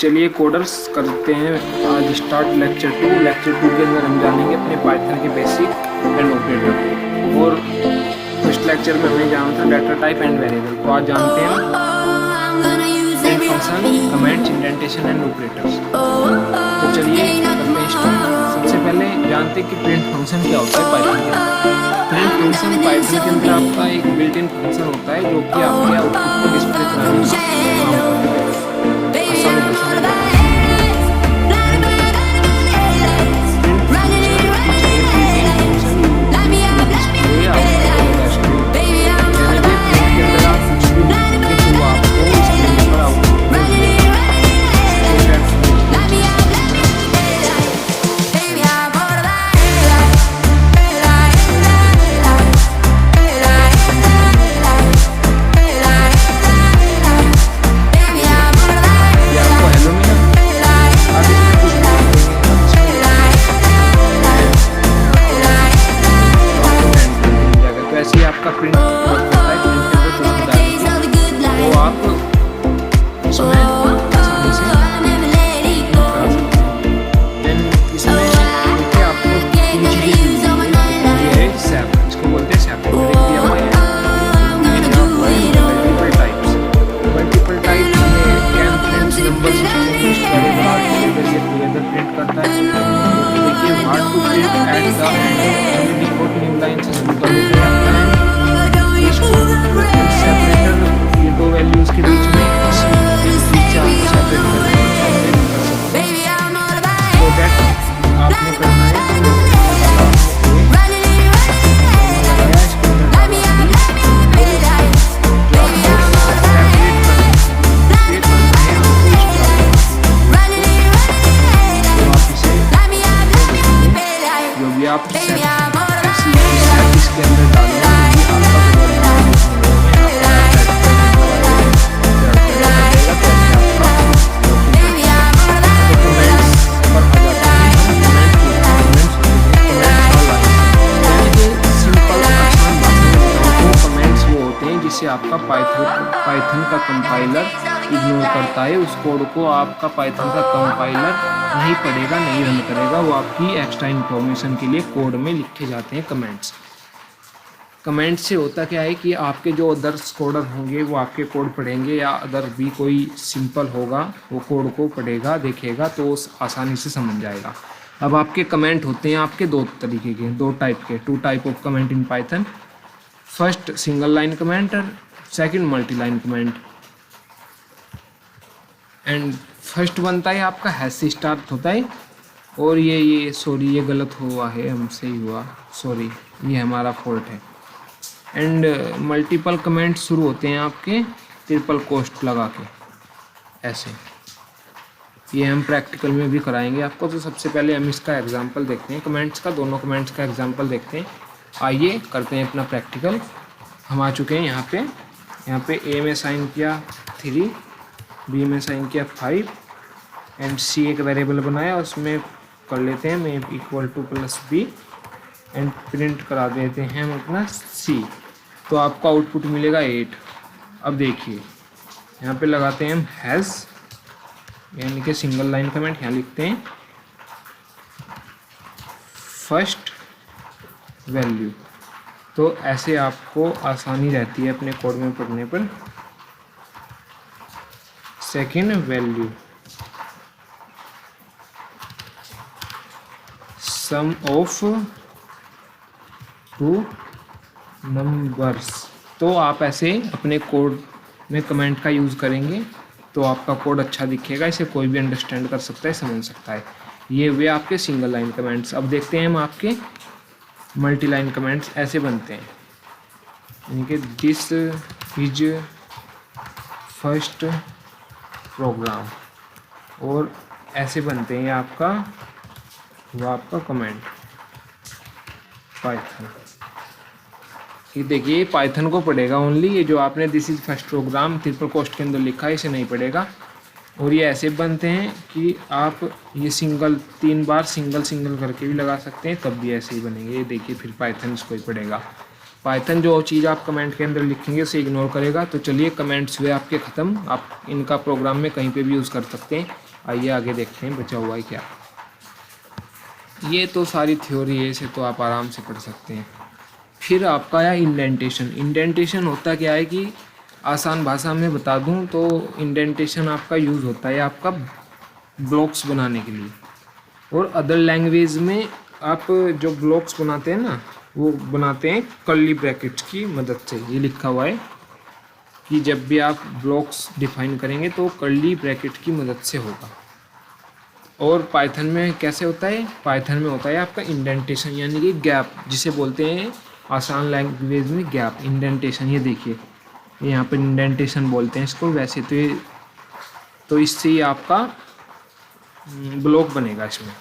चलिए कोडर्स करते हैं आज स्टार्ट लेक्चर 2। लेक्चर 2 के अंदर हम जानेंगे अपने पाइथन के बेसिक एंड ऑपरेटर। और फर्स्ट लेक्चर में हमें जाना था डाटा टाइप एंड वेरिएबल। तो आज जानते हैं print function, comments, indentation and operators. तो चलिए करते हैं स्टार्ट। सबसे पहले जानते हैं कि प्रिंट फंक्शन क्या होता है पाइथन के अंदर। प्रिंट फंक्शन पाइथन के अंदर आपका एक बिल्ट इन फंक्शन होता है जो कि आपके आउटपुट को डिस्प्ले कराने का काम करता है। आसानी से समझ आपका प्रिंट होता है। प्रिंट के अंदर कुछ बता दीजिए तो आप इसमें आसानी से करा सकते हैं। देन इसमें देखिए आपको तीन चीज़ें ये है सैप, इसको बोलते हैं sep. Multiple types. Multiple type can print number print करता है। देखिए what to print at the end decode new line से शुरू कर देते हैं। सेपरेटर ये दो वैल्यूज के बीच में सेपरेट तो दैट आपने करना है। जो भी आप इसके अंदर डालेंगे जिससे आपका पाइथन का कंपाइलर इग्नोर करता है। उस कोड को आपका पाइथन का कंपाइलर नहीं पढ़ेगा, नहीं रन करेगा। वो आपकी एक्स्ट्रा इन्फॉर्मेशन के लिए कोड में लिखे जाते हैं कमेंट्स। कमेंट्स से होता क्या है कि आपके जो अदर्स कोडर होंगे वो आपके कोड पढ़ेंगे, या अदर भी कोई सिंपल होगा वो कोड को पढ़ेगा, देखेगा तो आसानी से समझ जाएगा। अब आपके कमेंट होते हैं आपके दो तरीके के, दो टाइप के, 2 type of comment in Python. First single line comment और second multi line comment. And first बनता है आपका हैश से स्टार्ट होता है। और ये सॉरी ये गलत हुआ है, हमसे ही हुआ, सॉरी ये हमारा फॉल्ट है। एंड मल्टीपल कमेंट शुरू होते हैं आपके ट्रिपल कोस्ट लगा के ऐसे। ये हम प्रैक्टिकल में भी कराएंगे आपको। तो सबसे पहले हम इसका एग्जांपल देखते हैं कमेंट्स का, दोनों कमेंट्स का एग्जांपल देखते हैं। आइए करते हैं अपना प्रैक्टिकल। हम आ चुके हैं यहाँ पे ए में साइन किया 3, बी में साइन किया 5 एंड सी एक वेरिएबल बनाया, उसमें कर लेते हैं मैं equal to plus B end print करा देते हैं हम अपना सी। तो आपको आउटपुट मिलेगा 8। अब देखिए यहाँ पे लगाते हैं हम हैज़, यानी कि सिंगल लाइन कमेंट। यहाँ लिखते हैं फर्स्ट वैल्यू। तो ऐसे आपको आसानी रहती है अपने कोड में पढ़ने पर। Second value, sum of 2 numbers. तो आप ऐसे अपने कोड में कमेंट का यूज़ करेंगे तो आपका कोड अच्छा दिखेगा, इसे कोई भी अंडरस्टैंड कर सकता है, समझ सकता है। ये वे आपके सिंगल लाइन कमेंट्स। अब देखते हैं हम आपके मल्टी लाइन कमेंट्स ऐसे बनते हैं, यानी कि दिस इज फर्स्ट प्रोग्राम। और ऐसे बनते हैं आपका कमेंट पाइथन। ये देखिए पाइथन को पढ़ेगा ओनली, ये जो आपने this is first program triple quote के अंदर लिखा है इसे नहीं पढ़ेगा। और ये ऐसे बनते हैं कि आप ये सिंगल 3 बार सिंगल करके भी लगा सकते हैं, तब भी ऐसे ही बनेंगे। ये देखिए फिर पाइथन इसको ही पढ़ेगा। पाइथन जो चीज़ आप कमेंट के अंदर लिखेंगे उसे इग्नोर करेगा। तो चलिए कमेंट्स हुए आपके ख़त्म। आप इनका प्रोग्राम में कहीं पे भी यूज़ कर सकते हैं। आइए आगे देखते हैं बचा हुआ है क्या। ये तो सारी थ्योरी है, इसे तो आप आराम से पढ़ सकते हैं। फिर आपका आया इंडेंटेशन। इंडेंटेशन होता क्या है कि आसान भाषा में बता दूं तो इंडेंटेशन आपका यूज़ होता है आपका ब्लॉक्स बनाने के लिए, और अदर लैंग्वेज में आप जो ब्लॉक्स बनाते हैं ना वो बनाते हैं कर्ली ब्रैकेट्स की मदद से। ये लिखा हुआ है कि जब भी आप ब्लॉक्स डिफाइन करेंगे तो कर्ली ब्रैकेट की मदद से होगा। और पाइथन में कैसे होता है? पाइथन में होता है आपका इंडेंटेशन यानी कि गैप, जिसे बोलते हैं आसान लैंग्वेज में गैप, इंडेंटेशन। ये देखिए यहाँ पर इंडेंटेशन बोलते हैं इसको, वैसे तो ये तो इससे ही आपका ब्लॉक बनेगा इसमें।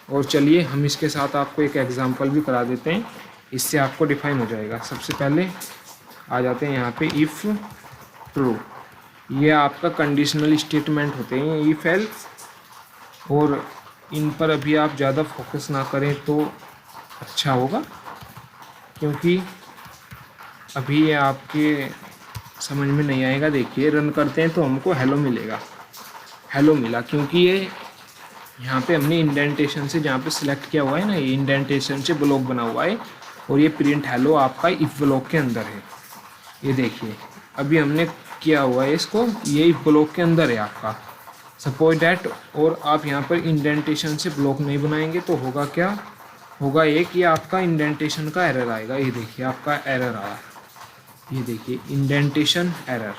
और चलिए हम इसके साथ आपको एक एग्जांपल भी करा देते हैं, इससे आपको डिफाइन हो जाएगा। सबसे पहले आ जाते हैं यहाँ पे इफ़ ट्रू। ये आपका कंडीशनल स्टेटमेंट होते हैं इफ़ एल्स, और इन पर अभी आप ज़्यादा फोकस ना करें तो अच्छा होगा, क्योंकि अभी ये आपके समझ में नहीं आएगा। देखिए रन करते हैं तो हमको हेलो मिलेगा, हेलो मिला, क्योंकि ये यहाँ पे हमने इंडेंटेशन से जहाँ पे सिलेक्ट किया हुआ है ना, ये इंडेंटेशन से ब्लॉक बना हुआ है, और ये प्रिंट हेलो आपका इफ ब्लॉक के अंदर है। ये देखिए अभी हमने किया हुआ है इसको, ये इफ ब्लॉक के अंदर है आपका, सपोज डैट। और आप यहाँ पर इंडेंटेशन से ब्लॉक नहीं बनाएंगे तो होगा क्या, होगा एक ये आपका इंडेंटेशन का एरर आएगा। ये देखिए आपका एरर आया, ये देखिए indentation error,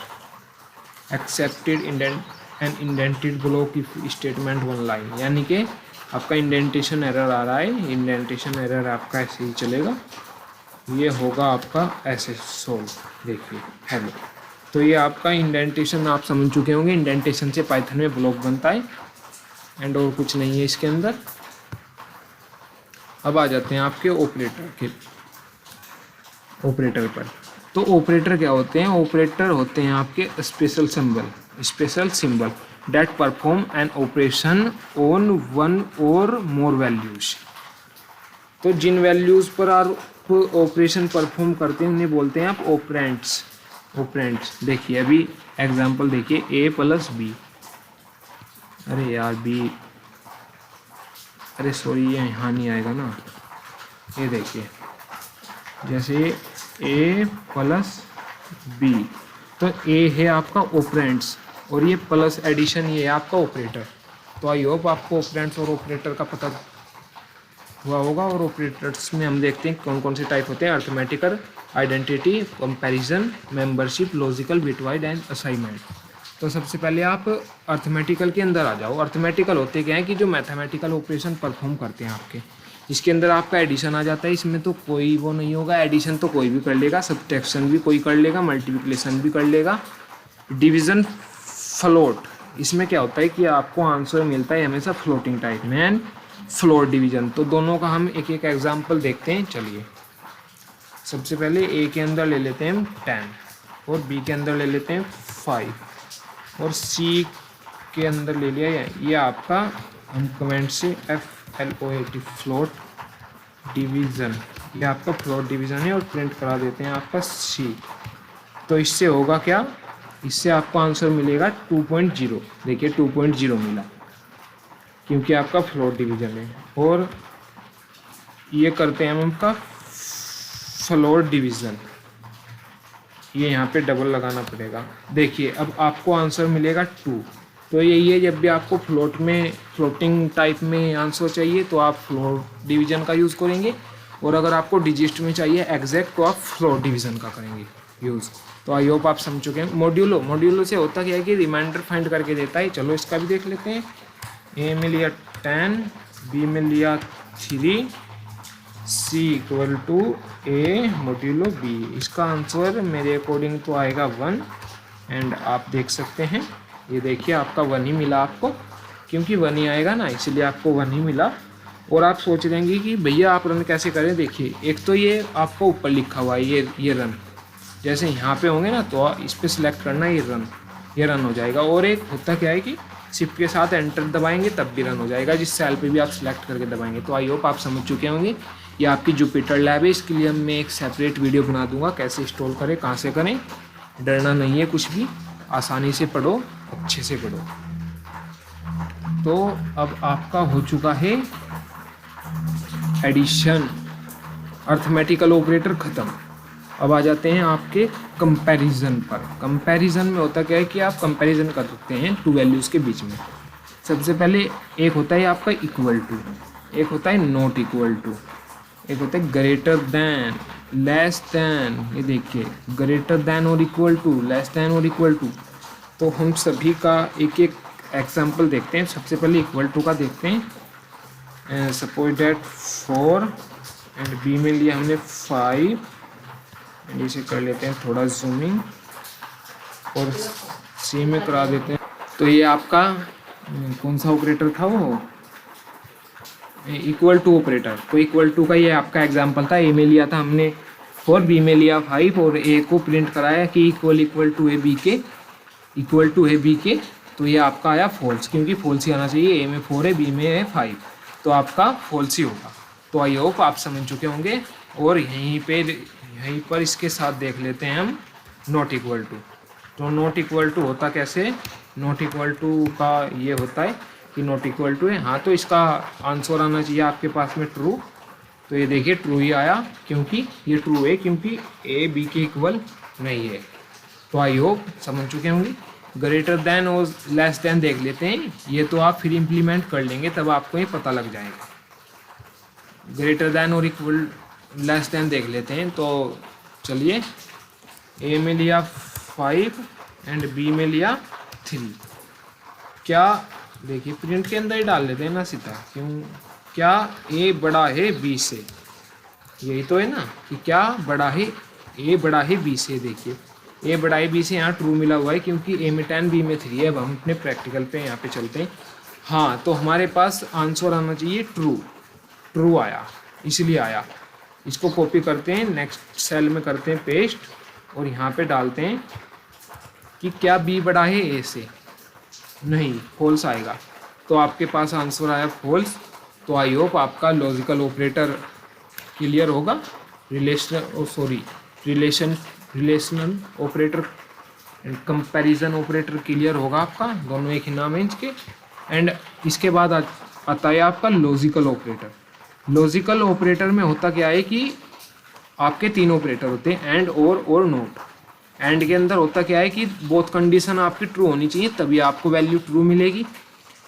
expected an indented block if statement one line, यानी कि आपका इंडेंटेशन एरर आ रहा है। इंडेंटेशन एरर आपका ऐसे ही चलेगा, ये होगा आपका ऐसे सोल्व। देखिए हेलो, तो ये आपका इंडेंटेशन आप समझ चुके होंगे। इंडेंटेशन से पाइथन में ब्लॉक बनता है, एंड और कुछ नहीं है इसके अंदर। अब आ जाते हैं आपके ऑपरेटर पर। तो ऑपरेटर क्या होते हैं? ऑपरेटर होते हैं आपके special symbol that perform an operation on one और मोर वैल्यूज। तो जिन वैल्यूज पर आप ऑपरेशन परफॉर्म करते हैं उन्हें बोलते हैं आप ऑपरेंड्स। देखिए अभी एग्जांपल देखिए, a प्लस बी, अरे यार बी, अरे सॉरी ये यहाँ नहीं आएगा ना। ये देखिए जैसे a प्लस बी, तो a है आपका ऑपरेंड्स और ये प्लस एडिशन ये है आपका ऑपरेटर। तो आई होप आपको ऑपरेंड्स और ऑपरेटर का पता हुआ होगा। और ऑपरेटर्स में हम देखते हैं कौन कौन से टाइप होते हैं: arithmetical, identity, comparison, membership, logical, bitwise and assignment. तो सबसे पहले आप अर्थमेटिकल के अंदर आ जाओ। अर्थमेटिकल होते क्या है कि जो मैथमेटिकल ऑपरेशन परफॉर्म करते हैं आपके, इसके अंदर आपका एडिशन आ जाता है। इसमें तो कोई वो नहीं होगा, एडिशन तो कोई भी कर लेगा, सब्ट्रैक्शन भी कोई कर लेगा, मल्टीप्लिकेशन भी कर लेगा, डिवीज़न, फ्लोट। इसमें क्या होता है कि आपको आंसर मिलता है हमेशा फ्लोटिंग टाइप में, एंड फ्लोट डिवीज़न। तो दोनों का हम एक एक एग्जाम्पल देखते हैं। चलिए सबसे पहले ए के अंदर ले लेते हैं 10 और बी के अंदर ले लेते हैं 5 और सी के अंदर ले लिया ये आपका हम कमेंट से FLOAT फ्लोट डिवीज़न, ये आपका फ्लोट डिवीज़न है और प्रिंट करा देते हैं आपका सी। तो इससे होगा क्या, इससे आपको आंसर मिलेगा 2.0। देखिए 2.0 मिला क्योंकि आपका फ्लोट डिवीज़न है। और ये करते हैं हम आपका फ्लोट डिवीज़न, ये यहाँ पे डबल लगाना पड़ेगा। देखिए अब आपको आंसर मिलेगा 2। तो यही है, जब भी आपको फ्लोट में फ्लोटिंग टाइप में आंसर चाहिए तो आप फ्लोट डिवीज़न का यूज़ करेंगे, और अगर आपको डिजिट में चाहिए एग्जैक्ट तो आप फ्लोट डिवीज़न का करेंगे यूज़। तो आई होप आप समझ चुके हैं। मॉड्यूलो से होता क्या है कि रिमाइंडर फाइंड करके देता है। चलो इसका भी देख लेते हैं। ए में लिया 10, बी में लिया 3, C equal to A modulo B. इसका आंसर मेरे अकॉर्डिंग तो आएगा 1, एंड आप देख सकते हैं ये देखिए आपका 1 ही मिला आपको, क्योंकि 1 ही आएगा ना, इसलिए आपको 1 ही मिला। और आप सोच रहेंगे कि भैया आप रन कैसे करें। देखिए एक तो ये आपका ऊपर लिखा हुआ है ये रन, जैसे यहाँ पे होंगे ना तो इस पर सिलेक्ट करना है, ये रन हो जाएगा। और एक होता क्या है कि शिफ्ट के साथ एंटर दबाएंगे तब भी रन हो जाएगा, जिस सेल पे भी आप सिलेक्ट करके दबाएंगे। तो आई होप आप समझ चुके होंगे। ये आपकी जुपिटर लैब है, इसके लिए मैं एक सेपरेट वीडियो बना दूंगा कैसे इंस्टॉल करें, कहाँ से करें। डरना नहीं है कुछ भी, आसानी से पढ़ो, अच्छे से पढ़ो। तो अब आपका हो चुका है एडिशन, अर्थमेटिकल ऑपरेटर ख़त्म। अब आ जाते हैं आपके कंपैरिजन पर। कंपैरिजन में होता क्या है कि आप कंपैरिजन कर सकते हैं टू वैल्यूज़ के बीच में। सबसे पहले एक होता है आपका इक्वल टू, एक होता है नॉट इक्वल टू, एक होता है ग्रेटर दैन, लेस दैन। ये देखिए ग्रेटर दैन और इक्वल टू, लेस दैन और इक्वल टू। तो हम सभी का एक एक एग्जाम्पल देखते हैं। सबसे पहले इक्वल टू का देखते हैं। सपोज डैट 4 एंड बी में लिया हमने 5 एंड इसे कर लेते हैं थोड़ा जूमिंग और सी में करा देते हैं। तो ये आपका कौन सा ऑपरेटर था, वो इक्वल टू ऑपरेटर। तो इक्वल टू का ये आपका एग्जांपल था। ए में लिया था हमने 4, बी में लिया 5 और ए को प्रिंट कराया कि इक्वल टू है बी के, इक्वल टू है बी के। तो ये आपका आया फॉल्स, क्योंकि फॉल्स ही आना चाहिए। ए में 4 है, बी में है 5, तो आपका फॉल्स ही होगा। तो आई होप आप समझ चुके होंगे। और यहीं पर इसके साथ देख लेते हैं हम नॉट इक्वल टू। तो नॉट इक्वल टू होता कैसे, नॉट इक्वल टू का ये होता है कि नॉट इक्वल टू है, हाँ तो इसका आंसर आना चाहिए आपके पास में ट्रू। तो ये देखिए ट्रू ही आया, क्योंकि ये ट्रू है, क्योंकि ए बी के इक्वल नहीं है। तो आई होप समझ चुके होंगे। ग्रेटर दैन और लेस दैन देख लेते हैं। ये तो आप फिर इम्प्लीमेंट कर लेंगे, तब आपको ये पता लग जाएगा। ग्रेटर दैन और इक्वल लेस दैन देख लेते हैं। तो चलिए, ए में लिया 5 एंड बी में लिया 3। क्या देखिए प्रिंट के अंदर ही डाल लेते हैं ना सीधा, क्यों, क्या ए बड़ा है बी से, यही तो है ना कि क्या बड़ा है, ए बड़ा है बी से। देखिए ए बड़ा है बी से, यहाँ ट्रू मिला हुआ है क्योंकि ए में 10 बी में 3 है। अब हम अपने प्रैक्टिकल पे यहाँ पे चलते हैं। हाँ तो हमारे पास आंसर आना चाहिए ट्रू, ट्रू आया, इसलिए आया। इसको कॉपी करते हैं, नेक्स्ट सेल में करते हैं पेस्ट और यहाँ पे डालते हैं कि क्या बी बड़ा है ए से, नहीं फॉल्स आएगा। तो आपके पास आंसर आया फॉल्स। तो आई होप आपका लॉजिकल ऑपरेटर क्लियर होगा। Relational operator and comparison operator clear होगा आपका, दोनों एक ही नाम है इसके। एंड इसके बाद आता है आपका लॉजिकल ऑपरेटर। लॉजिकल ऑपरेटर में होता क्या है कि आपके 3 ऑपरेटर होते हैं, एंड और नोट। एंड के अंदर होता क्या है कि बोथ कंडीशन आपकी ट्रू होनी चाहिए, तभी आपको वैल्यू ट्रू मिलेगी।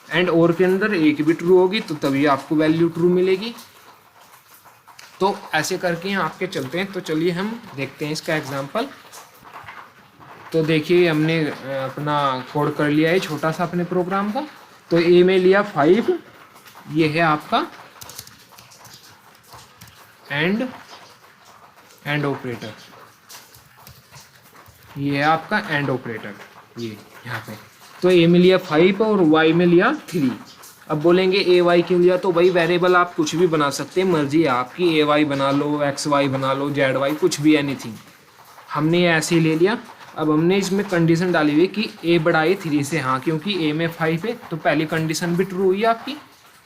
एंड और के अंदर एक भी ट्रू होगी तो तभी आपको वैल्यू ट्रू मिलेगी। तो ऐसे करके आपके चलते हैं। तो चलिए हम देखते हैं इसका एग्जांपल। तो देखिए हमने अपना कोड कर लिया है छोटा सा अपने प्रोग्राम का। तो ए में लिया 5, ये है आपका एंड ऑपरेटर, ये है आपका एंड ऑपरेटर, ये यहाँ पे। तो ए में लिया 5 और वाई में लिया 3। अब बोलेंगे ए वाई क्यों लिया, तो भाई वेरिएबल आप कुछ भी बना सकते हैं, मर्जी है आपकी, ए वाई बना लो, एक्स वाई बना लो, जेड वाई, कुछ भी, एनीथिंग। हमने ऐसे ही ले लिया। अब हमने इसमें कंडीशन डाली हुई कि ए बड़ा है 3 से, हाँ क्योंकि ए में 5 है तो पहली कंडीशन भी ट्रू हुई आपकी।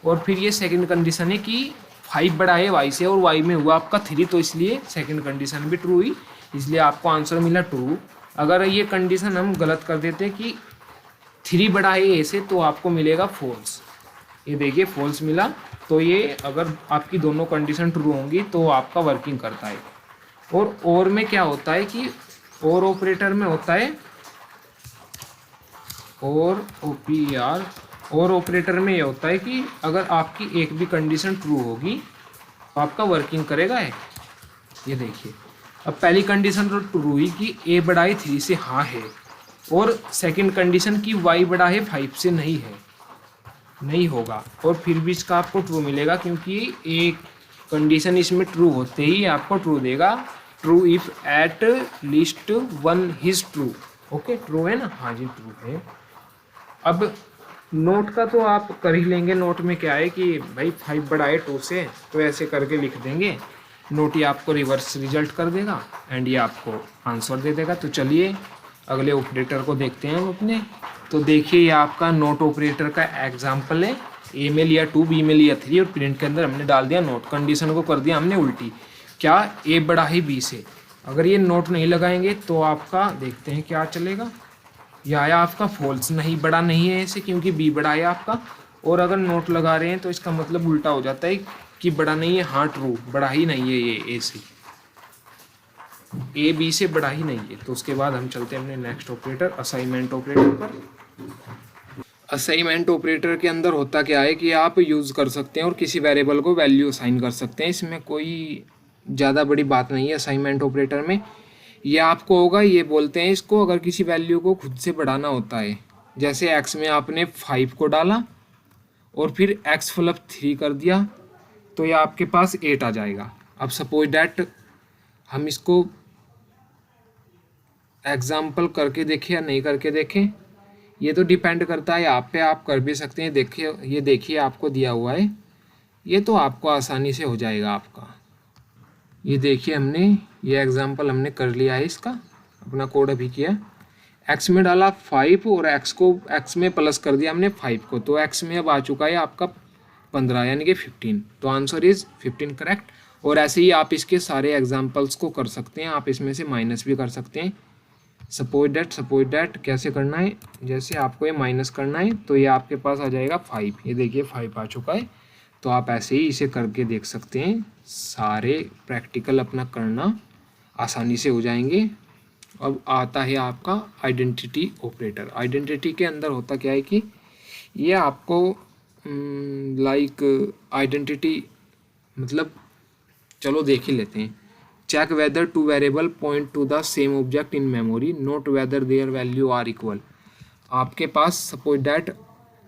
और फिर ये सेकंड कंडीशन है कि 5 बड़ा है वाई से और वाई में हुआ आपका 3, तो इसलिए सेकंड कंडीशन भी ट्रू हुई, इसलिए आपको आंसर मिला ट्रू। अगर ये कंडीशन हम गलत कर देते कि 3 बड़ा है ए से, तो आपको मिलेगा फॉल्स। ये देखिए फॉल्स मिला। तो ये अगर आपकी दोनों कंडीशन ट्रू होंगी तो आपका वर्किंग करता है। और में क्या होता है कि और ऑपरेटर में होता है और OPER, और ऑपरेटर में ये होता है कि अगर आपकी एक भी कंडीशन ट्रू होगी तो आपका वर्किंग करेगा है। ये देखिए अब पहली कंडीशन तो ट्रू हुई कि ए बड़ा है 3 से, हाँ है, और सेकंड कंडीशन की वाई बड़ा है 5 से, नहीं है, नहीं होगा। और फिर भी इसका आपको ट्रू मिलेगा क्योंकि एक कंडीशन इसमें ट्रू होते ही आपको ट्रू देगा। True if at least 1 is true. Okay true है ना, हाँ जी ट्रू है। अब नोट का तो आप कर ही लेंगे। नोट में क्या है कि भाई 5 बड़ा है 2 से, तो ऐसे करके लिख देंगे। नोट ये आपको रिवर्स रिजल्ट कर देगा एंड ये आपको आंसर दे देगा। तो चलिए अगले ऑपरेटर को देखते हैं हम अपने। तो देखिए ये आपका नोट ऑपरेटर का एग्जाम्पल है। ए में लिया 2, बी में लिया 3 और प्रिंट के अंदर हमने डाल दिया नोट। कंडीशन को कर दिया हमने उल्टी, क्या ए बड़ा है बी से। अगर ये नोट नहीं लगाएंगे तो आपका देखते हैं क्या चलेगा। यह आया आपका फॉल्स, नहीं बड़ा नहीं है ऐसे क्योंकि बी बड़ा है आपका। और अगर नोट लगा रहे हैं तो इसका मतलब उल्टा हो जाता है कि बड़ा नहीं है, हाँ ट्रू, बड़ा ही नहीं है ये ए से, ए बी से बड़ा ही नहीं है। तो उसके बाद हम चलते हैं अपने नेक्स्ट ऑपरेटर असाइनमेंट ऑपरेटर पर। असाइनमेंट ऑपरेटर के अंदर होता क्या है कि आप यूज़ कर सकते हैं और किसी वेरिएबल को वैल्यू असाइन कर सकते हैं, इसमें कोई ज़्यादा बड़ी बात नहीं है। असाइनमेंट ऑपरेटर में ये आपको होगा, ये बोलते हैं इसको, अगर किसी वैल्यू को खुद से बढ़ाना होता है, जैसे एक्स में आपने 5 को डाला और फिर एक्स प्लस 3 कर दिया तो ये आपके पास 8 आ जाएगा। अब सपोज डैट हम इसको एग्जाम्पल करके देखें या नहीं करके देखें, ये तो डिपेंड करता है आप पे, आप कर भी सकते हैं। देखिए, ये देखिए आपको दिया हुआ है, ये तो आपको आसानी से हो जाएगा आपका। ये देखिए हमने ये एग्जाम्पल हमने कर लिया है, इसका अपना कोड अभी किया। एक्स में डाला 5 और एक्स में प्लस कर दिया हमने 5 को, तो एक्स में अब आ चुका है आपका 15 यानी कि 15। तो आंसर इज़ 15 करेक्ट। और ऐसे ही आप इसके सारे एग्जाम्पल्स को कर सकते हैं, आप इसमें से माइनस भी कर सकते हैं। सपोज डैट कैसे करना है, जैसे आपको ये माइनस करना है तो ये आपके पास आ जाएगा 5, ये देखिए 5 आ चुका है। तो आप ऐसे ही इसे करके देख सकते हैं, सारे प्रैक्टिकल अपना करना आसानी से हो जाएंगे। अब आता है आपका आइडेंटिटी ऑपरेटर। आइडेंटिटी के अंदर होता क्या है कि ये आपको लाइक आइडेंटिटी मतलब चलो देख ही लेते हैं। Check whether two variable point to the same object in memory, not whether their value are equal. आपके पास सपोज डैट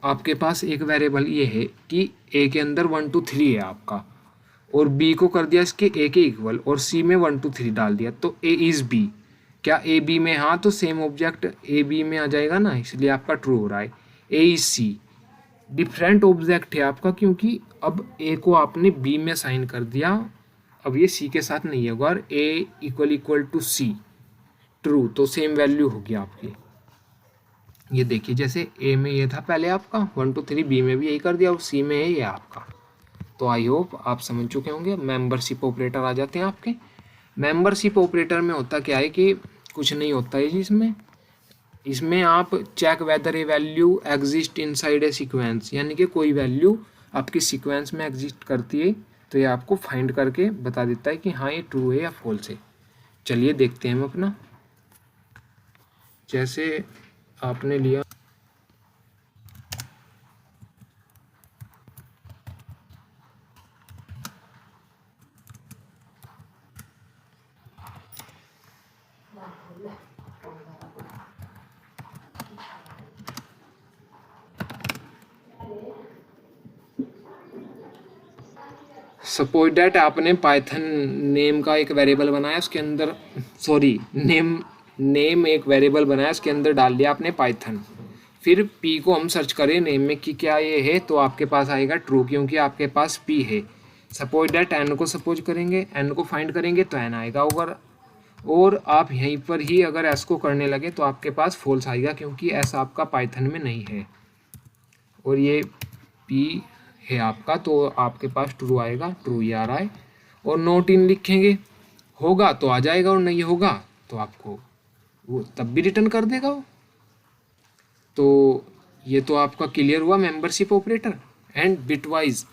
आपके पास एक वेरिएबल ये है कि ए के अंदर 1 2 3 है आपका, और बी को कर दिया इसके ए के इक्वल, और सी में 1 2 3 डाल दिया, तो ए इज़ बी। क्या ए बी में, हाँ, तो सेम ऑब्जेक्ट ए बी में आ जाएगा ना, इसलिए आपका ट्रू हो रहा है। ए इज सी, डिफरेंट ऑब्जेक्ट है आपका, क्योंकि अब ए को आपने बी में साइन कर दिया, अब ये सी के साथ नहीं होगा, और ए इक्वल टू सी ट्रू, तो सेम वैल्यू होगी आपकी। ये देखिए जैसे ए में ये था पहले आपका 1 2 3, बी में भी यही कर दिया, और सी में है ये आपका। तो आई होप आप समझ चुके होंगे। मेंबरशिप ऑपरेटर आ जाते हैं आपके। मेंबरशिप ऑपरेटर में होता क्या है कि कुछ नहीं होता है जी इसमें आप check whether a value exist inside a sequence, यानी कि कोई वैल्यू आपकी सीक्वेंस में एग्जिस्ट करती है तो ये आपको फाइंड करके बता देता है कि हाँ ये ट्रू है या फॉल्स है। चलिए देखते हैं हम अपना। जैसे आपने लिया सपोज डैट आपने पाइथन नेम का एक वेरिएबल बनाया, उसके अंदर नेम एक वेरिएबल बनाया, उसके अंदर डाल दिया आपने पाइथन। फिर पी को हम सर्च करें नेम में कि क्या ये है, तो आपके पास आएगा ट्रू, क्योंकि आपके पास पी है। सपोज डैट एन को सपोज करेंगे, एन को फाइंड करेंगे तो एन आएगा ओवर, और आप यहीं पर ही अगर एस को करने लगे तो आपके पास फॉल्स आएगा, क्योंकि एस आपका पाइथन में नहीं है और ये पी है आपका, तो आपके पास ट्रू आएगा, ट्रू ही आ रहा है। और नॉट इन लिखेंगे, होगा तो आ जाएगा और नहीं होगा तो आपको वो तब भी रिटर्न कर देगा वो। तो ये तो आपका क्लियर हुआ membership operator. And bitwise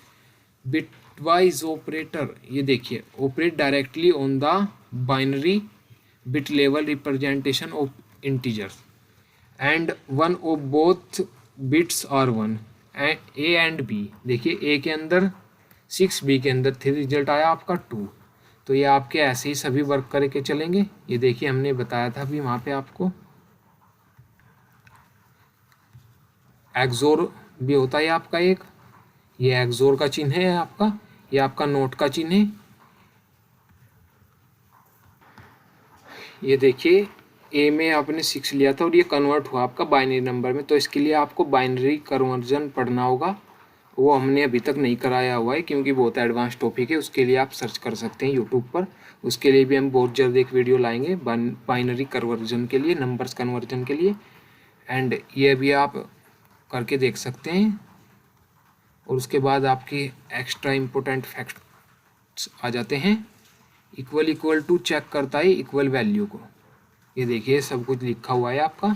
operator, ये देखिए operate directly on the binary bit level representation of integers and one of both bits are 1 A and B. देखिए ए के अंदर 6, बी के अंदर 3, रिजल्ट आया आपका 2। तो ये आपके ऐसे ही सभी वर्क करके चलेंगे। ये देखिए हमने बताया था अभी वहाँ पे आपको एक्सोर भी होता है आपका एक, ये एक्सोर का चिन्ह है आपका, ये आपका नोट का चिन्ह है। ये देखिए ए में आपने 6 लिया था और ये कन्वर्ट हुआ आपका बाइनरी नंबर में, तो इसके लिए आपको बाइनरी कन्वर्जन पढ़ना होगा, वो हमने अभी तक नहीं कराया हुआ है क्योंकि बहुत एडवांस टॉपिक है। उसके लिए आप सर्च कर सकते हैं यूट्यूब पर, उसके लिए भी हम बहुत जल्द एक वीडियो लाएंगे बाइनरी कन्वर्जन के लिए, नंबर्स कन्वर्जन के लिए। एंड ये भी आप करके देख सकते हैं। और उसके बाद आपकी एक्स्ट्रा इम्पोर्टेंट फैक्ट्स आ जाते हैं। इक्वल टू चेक करता है इक्वल वैल्यू को, ये देखिए सब कुछ लिखा हुआ है आपका।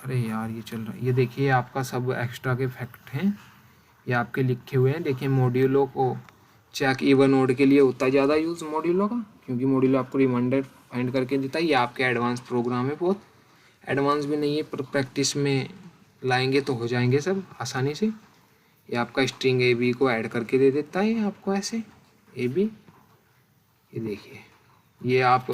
अरे यार ये चल रहा है, ये देखिए आपका सब एक्स्ट्रा के फैक्ट हैं, ये आपके लिखे हुए हैं। देखिए मॉड्यूलो को चेक इवन ओड के लिए होता है ज़्यादा यूज़ मॉड्यूलो का, क्योंकि मॉड्यूलो आपको रिमाइंडर फाइंड करके देता है। ये आपके एडवांस प्रोग्राम है, बहुत एडवांस भी नहीं है, पर प्रैक्टिस में लाएंगे तो हो जाएंगे सब आसानी से। ये आपका स्ट्रिंग ए बी को ऐड करके दे देता है आपको ऐसे ए बी। ये देखिए, ये आप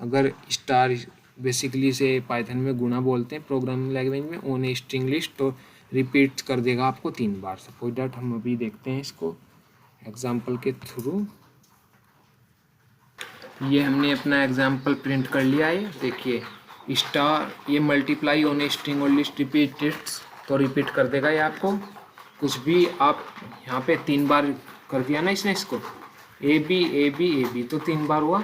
अगर स्टार बेसिकली से पाइथन में गुणा बोलते हैं प्रोग्रामिंग लैंग्वेज में, ओन स्ट्रिंग लिस्ट, तो रिपीट कर देगा आपको 3 बार। सपोज दैट हम अभी देखते हैं इसको एग्जाम्पल के थ्रू। ये हमने अपना एग्जाम्पल प्रिंट कर लिया है। देखिए स्टार, ये मल्टीप्लाई ऑन स्ट्रिंग और लिस्ट रिपीटेड, तो रिपीट कर देगा ये आपको। कुछ भी आप यहाँ पे 3 बार कर दिया ना इसने, इसको A B A B A B, तो 3 बार हुआ।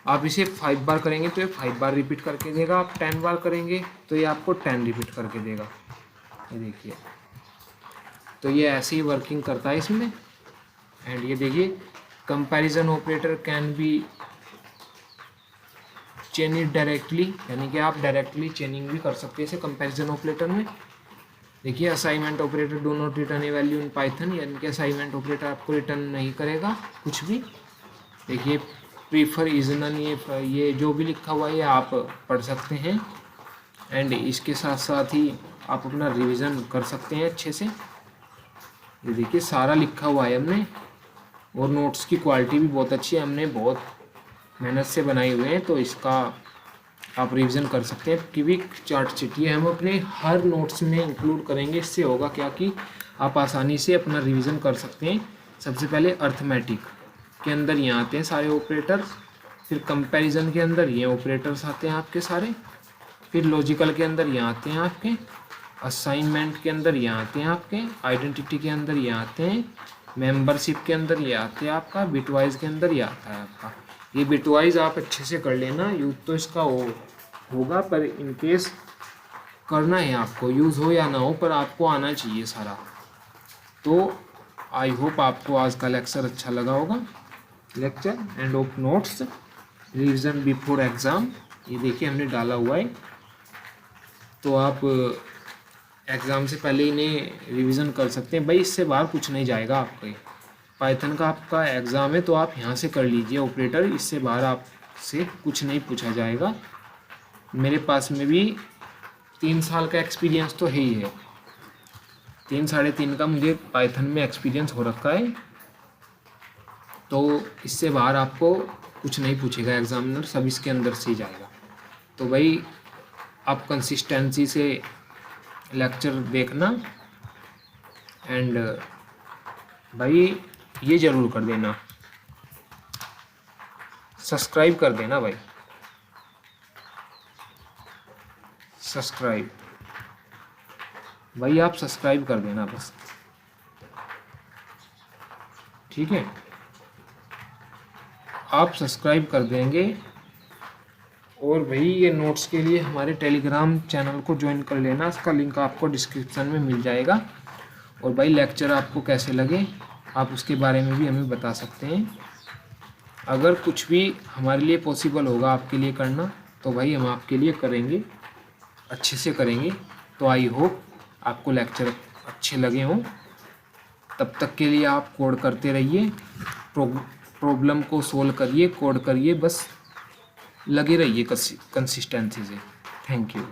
आप इसे 5 बार करेंगे तो ये 5 बार रिपीट करके देगा। आप 10 बार करेंगे तो ये आपको 10 रिपीट करके देगा। ये देखिए, तो ये ऐसे ही वर्किंग करता है इसमें। एंड ये देखिए comparison operator can be chain it directly, यानी कि आप डायरेक्टली चेनिंग भी कर सकते हैं इसे कंपैरिजन ऑपरेटर में। देखिए assignment operator do not return A value in Python, यानी कि असाइनमेंट ऑपरेटर आपको रिटर्न नहीं करेगा कुछ भी। देखिए प्रीफर इज नन, ये जो भी लिखा हुआ है ये आप पढ़ सकते हैं। एंड इसके साथ साथ ही आप अपना रिवीजन कर सकते हैं अच्छे से। ये देखिए सारा लिखा हुआ है हमने, और नोट्स की क्वालिटी भी बहुत अच्छी है, हमने बहुत मेहनत से बनाए हुए हैं, तो इसका आप रिवीजन कर सकते हैं। क्विक चार्ट शीट ये हम अपने हर नोट्स में इंक्लूड करेंगे। इससे होगा क्या कि आप आसानी से अपना रिवीजन कर सकते हैं। सबसे पहले अर्थमेटिक के अंदर यहाँ आते हैं सारे ऑपरेटर, फिर कंपैरिजन के अंदर ये ऑपरेटर्स आते हैं आपके सारे, फिर लॉजिकल के अंदर यहाँ आते हैं आपके, असाइनमेंट के अंदर यहाँ आते हैं आपके, आइडेंटिटी के अंदर ये आते हैं, मेंबरशिप के अंदर ये आते हैं आपका, बिटवाइज के अंदर ये आता है आपका। ये बिटवाइज आप अच्छे से कर लेना, यूज तो इसका होगा, पर इनकेस करना है आपको, यूज़ हो या ना हो पर आपको आना चाहिए सारा। तो आई होप आपको आज का लेक्चर अच्छा लगा होगा। Lecture end of notes revision before exam, ये देखिए हमने डाला हुआ है, तो आप एग्ज़ाम से पहले इन्हें रिवीजन कर सकते हैं। भाई इससे बाहर कुछ नहीं जाएगा आपके, पाइथन का आपका एग्ज़ाम है तो आप यहाँ से कर लीजिए ऑपरेटर, इससे बाहर आपसे कुछ नहीं पूछा जाएगा। मेरे पास में भी 3 साल का एक्सपीरियंस तो है ही है, 3 साढ़े 3 का मुझे पाइथन में एक्सपीरियंस हो रखा है, तो इससे बाहर आपको कुछ नहीं पूछेगा एग्जामिनर, सब इसके अंदर से ही जाएगा। तो भाई आप कंसिस्टेंसी से लेक्चर देखना, एंड भाई ये ज़रूर कर देना, सब्सक्राइब कर देना भाई, सब्सक्राइब भाई, आप सब्सक्राइब कर देना बस, ठीक है। आप सब्सक्राइब कर देंगे। और भाई ये नोट्स के लिए हमारे टेलीग्राम चैनल को ज्वाइन कर लेना, इसका लिंक आपको डिस्क्रिप्शन में मिल जाएगा। और भाई लेक्चर आपको कैसे लगे आप उसके बारे में भी हमें बता सकते हैं। अगर कुछ भी हमारे लिए पॉसिबल होगा आपके लिए करना, तो भाई हम आपके लिए करेंगे, अच्छे से करेंगे। तो आई होप आपको लेक्चर अच्छे लगे हों। तब तक के लिए आप कोड करते रहिए, प्रॉब्लम को सोल्व करिए, कोड करिए, बस लगे रहिए कंसिस्टेंसी से। Thank you.